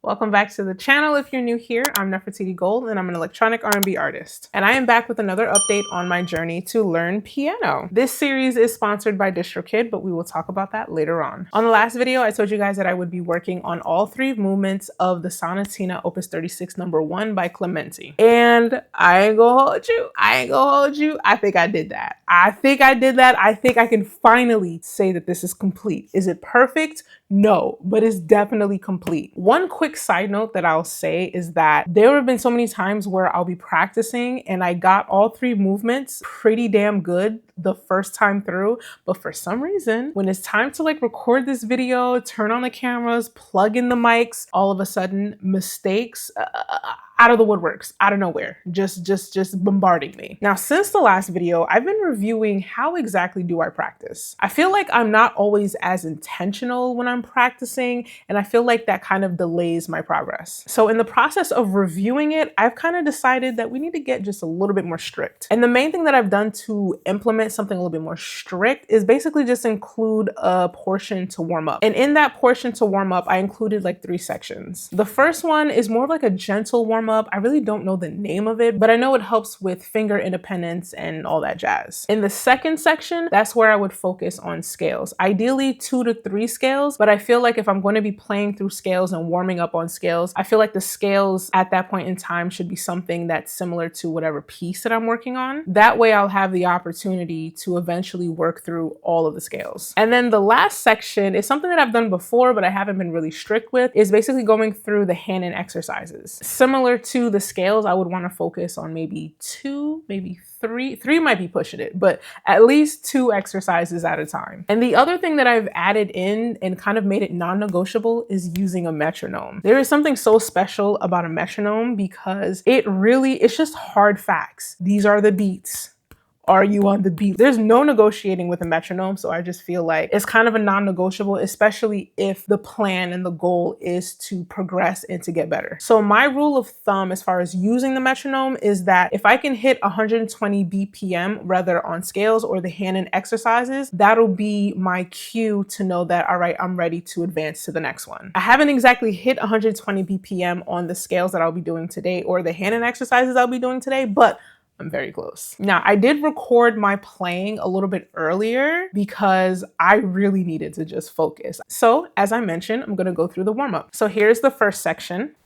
Welcome back to the channel. If you're new here, I'm Nefertiti Gold and I'm an electronic R&B artist. And I am back with another update on my journey to learn piano. This series is sponsored by DistroKid, but we will talk about that later on. On the last video, I told you guys that I would be working on all three movements of the Sonatina Opus 36 No. 1 by Clementi. And I ain't gonna hold you. I think I did that. I think I can finally say that this is complete. Is it perfect? No, but it's definitely complete. One quick side note that I'll say is that there have been so many times where I'll be practicing and I got all three movements pretty damn good the first time through, but for some reason, when it's time to record this video, turn on the cameras, plug in the mics, all of a sudden mistakes out of the woodworks, out of nowhere, just bombarding me. Now, since the last video, I've been reviewing how exactly do I practice. I feel like I'm not always as intentional when I'm practicing, and I feel like that kind of delays my progress. So in the process of reviewing it, I've kind of decided that we need to get just a little bit more strict. And the main thing that I've done to implement something a little bit more strict is basically just include a portion to warm up. And in that portion to warm up, I included 3 sections. The first one is more of a gentle warm up. I really don't know the name of it, but I know it helps with finger independence and all that jazz. In the second section, that's where I would focus on scales. Ideally 2 to 3 scales, but I feel like if I'm going to be playing through scales and warming up on scales, I feel like the scales at that point in time should be something that's similar to whatever piece that I'm working on. That way I'll have the opportunity to eventually work through all of the scales. And then the last section is something that I've done before, but I haven't been really strict with, is basically going through the hand and exercises. Similar to the scales, I would want to focus on maybe 2, maybe 3 might be pushing it, but at least 2 exercises at a time. And the other thing that I've added in and kind of made it non-negotiable is using a metronome. There is something so special about a metronome because it's just hard facts. These are the beats. Are you on the beat? There's no negotiating with a metronome, so I just feel like it's kind of a non-negotiable, especially if the plan and the goal is to progress and to get better. So my rule of thumb as far as using the metronome is that if I can hit 120 BPM, whether on scales or the hand and exercises, that'll be my cue to know that, all right, I'm ready to advance to the next one. I haven't exactly hit 120 BPM on the scales that I'll be doing today or the hand and exercises I'll be doing today, but I'm very close. Now, I did record my playing a little bit earlier because I really needed to just focus. So as I mentioned, I'm gonna go through the warm-up. So here's the first section.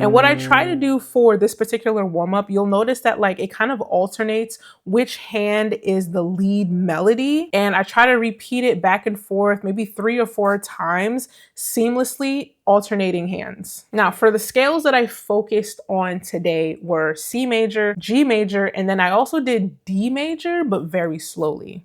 And what I try to do for this particular warm-up, you'll notice that it kind of alternates which hand is the lead melody. And I try to repeat it back and forth, maybe 3 or 4 times, seamlessly alternating hands. Now, for the scales that I focused on today were C major, G major, and then I also did D major, but very slowly.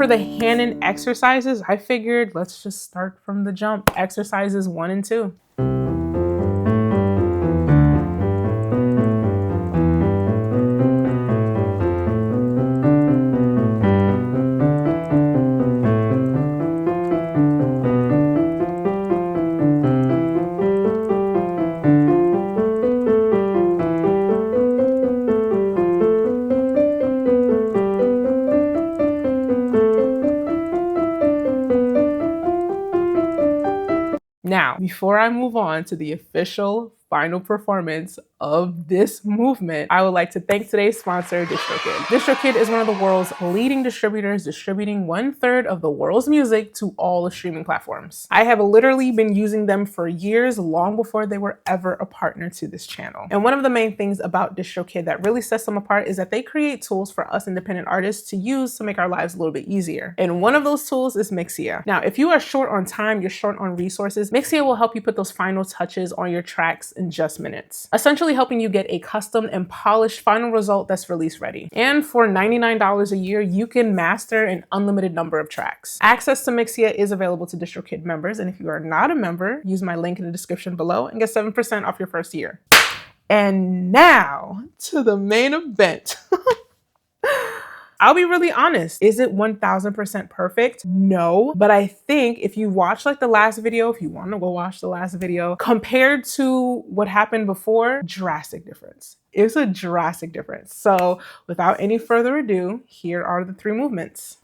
for the Hanon exercises, I figured let's just start from the jump. Exercises 1 and 2. Now, before I move on to the official final performance of this movement, I would like to thank today's sponsor, DistroKid. DistroKid is one of the world's leading distributors, distributing 1/3 of the world's music to all the streaming platforms. I have literally been using them for years, long before they were ever a partner to this channel. And one of the main things about DistroKid that really sets them apart is that they create tools for us independent artists to use to make our lives a little bit easier. And one of those tools is Mixia. Now, if you are short on time, you're short on resources, Mixia will help you put those final touches on your tracks in just minutes, essentially helping you get a custom and polished final result that's release ready. And for $99 a year, you can master an unlimited number of tracks. Access to Mixia is available to DistroKid members, and if you are not a member, use my link in the description below and get 7% off your first year. And now to the main event. I'll be really honest. Is it 1000% perfect? No. But I think if you watch like the last video, if you want to go watch the last video, compared to what happened before, drastic difference. It's a drastic difference. So without any further ado, here are the 3 movements.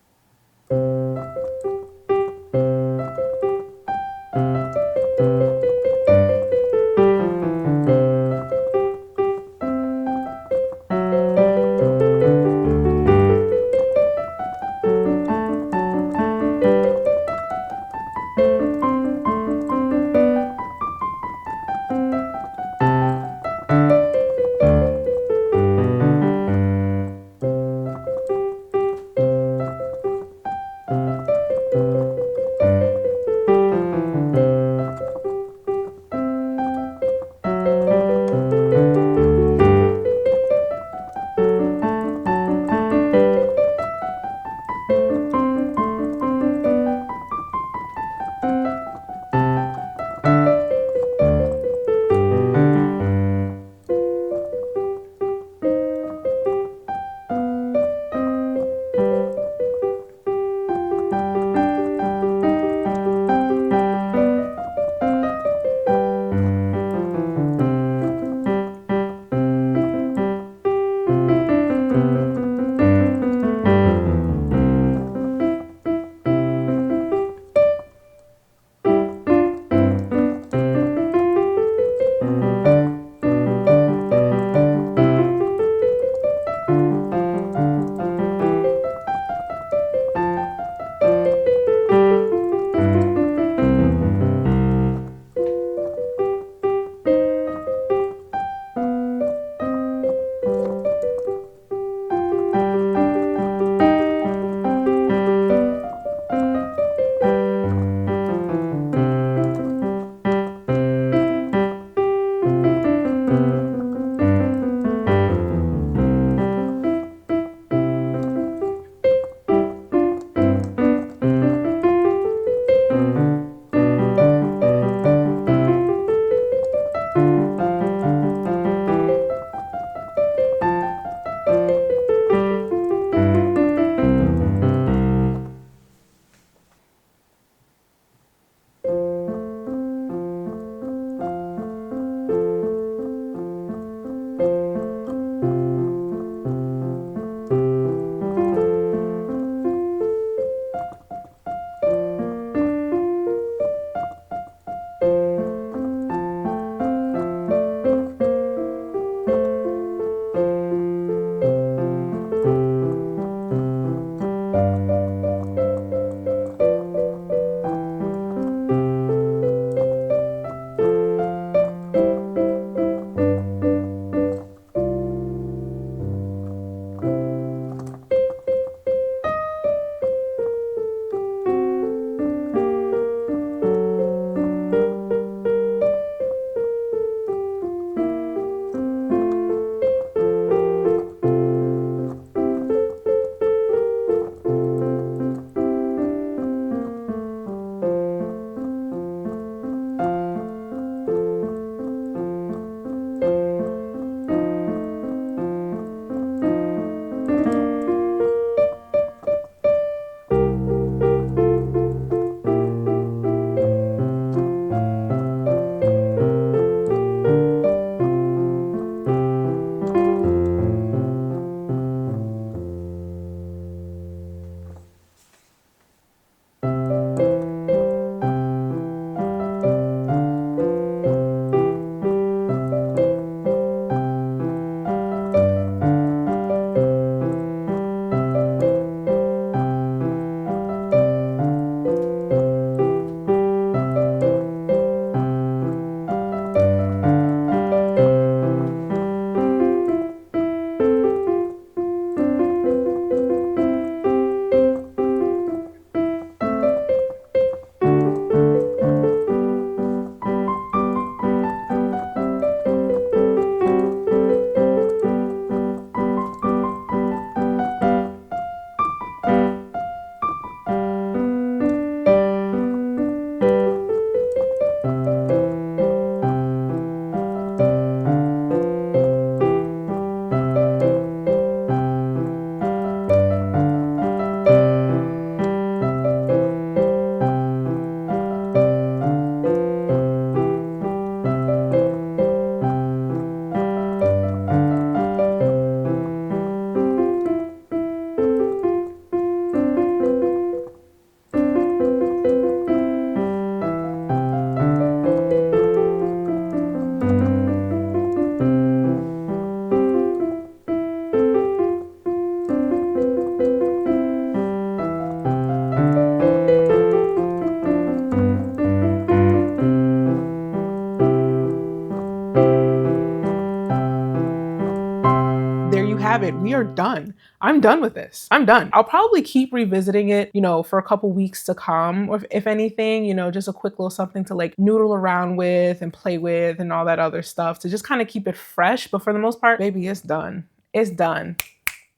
have it. We are done. I'm done with this. I'm done. I'll probably keep revisiting it, you know, for a couple weeks to come, or if anything, you know, just a quick little something to like noodle around with and play with and all that other stuff to just kind of keep it fresh. But for the most part, baby, it's done. It's done.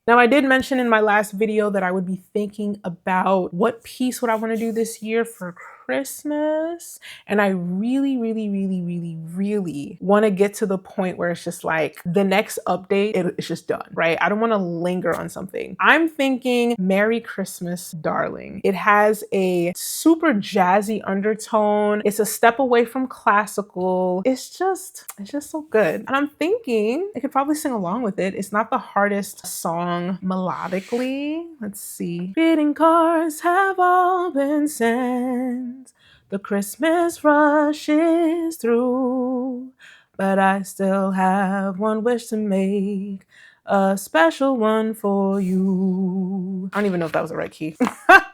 Now, I did mention in my last video that I would be thinking about what piece would I want to do this year for Christmas. And I really want to get to the point where it's just like the next update, it's just done, right? I don't want to linger on something. I'm thinking Merry Christmas, Darling. It has a super jazzy undertone. It's a step away from classical. It's just so good. And I'm thinking I could probably sing along with it. It's not the hardest song melodically. Let's see. Greeting cards have all been sent. The Christmas rush is through, but I still have one wish to make, a special one for you. I don't even know if that was the right key.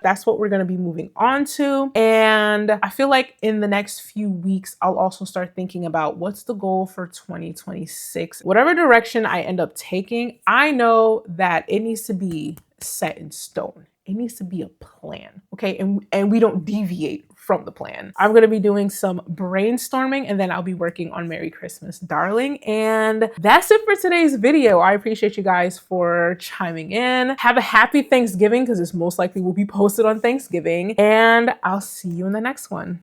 That's what we're gonna be moving on to. And I feel like in the next few weeks, I'll also start thinking about what's the goal for 2026. Whatever direction I end up taking, I know that it needs to be set in stone. It needs to be a plan, okay? And we don't deviate from the plan. I'm gonna be doing some brainstorming and then I'll be working on Merry Christmas, Darling. And that's it for today's video. I appreciate you guys for chiming in. Have a happy Thanksgiving because this most likely will be posted on Thanksgiving. And I'll see you in the next one.